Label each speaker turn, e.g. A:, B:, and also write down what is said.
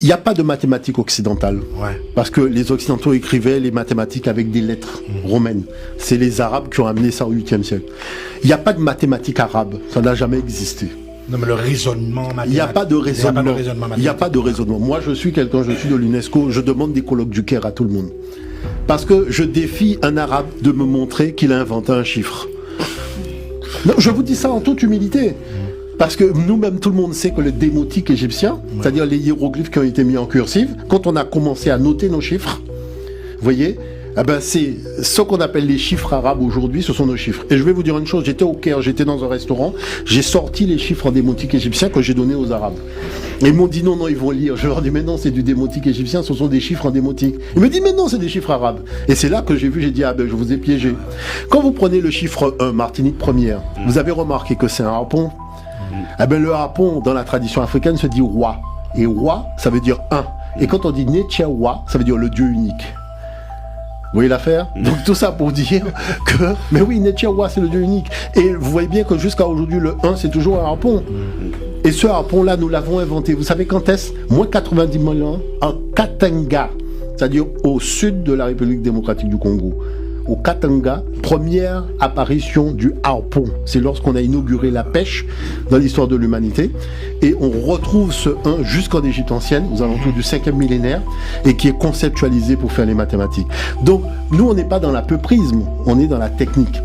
A: Il n'y a pas de mathématiques occidentales.
B: Ouais.
A: Parce que les Occidentaux écrivaient les mathématiques avec des lettres romaines. C'est les Arabes qui ont amené ça au 8e siècle. Il n'y a pas de mathématiques arabes. Ça n'a jamais existé.
B: Non, mais le raisonnement mathématique.
A: Il n'y a pas de raisonnement. Il n'y a pas de
B: mathématique.
A: raisonnement. Moi, je suis de l'UNESCO. Je demande des colloques du Caire à tout le monde. Parce que je défie un Arabe de me montrer qu'il a inventé un chiffre. Non, je vous dis ça en toute humilité. Parce que nous-mêmes, tout le monde sait que le démotique égyptien, c'est-à-dire les hiéroglyphes qui ont été mis en cursive, quand on a commencé à noter nos chiffres, vous voyez, eh ben c'est ce qu'on appelle les chiffres arabes aujourd'hui, ce sont nos chiffres. Et je vais vous dire une chose, j'étais au Caire, j'étais dans un restaurant, j'ai sorti les chiffres en démotique égyptien que j'ai donnés aux Arabes. Et ils m'ont dit non, ils vont lire. Je leur dis mais non, c'est du démotique égyptien, ce sont des chiffres en démotique. Ils me disent mais non, c'est des chiffres arabes. Et c'est là que j'ai dit ah ben je vous ai piégé. Quand vous prenez le chiffre 1, Martinique première, vous avez remarqué que c'est un harpon. Eh ben, le harpon, dans la tradition africaine, se dit roi. Et roi, ça veut dire un. Et quand on dit Netchewa, ça veut dire le Dieu unique. Vous voyez l'affaire? Donc tout ça pour dire que, mais oui, Netchewa, c'est le Dieu unique. Et vous voyez bien que jusqu'à aujourd'hui, le 1, c'est toujours un harpon. Et ce harpon-là, nous l'avons inventé. Vous savez quand est-ce? Moins 90 000 ans, en Katanga, c'est-à-dire au sud de la République démocratique du Congo. Au Katanga, première apparition du harpon. C'est lorsqu'on a inauguré la pêche dans l'histoire de l'humanité. Et on retrouve ce 1 jusqu'en Égypte ancienne, aux alentours du 5e millénaire, et qui est conceptualisé pour faire les mathématiques. Donc, nous, on n'est pas dans l'apeuprisme, on est dans la technique.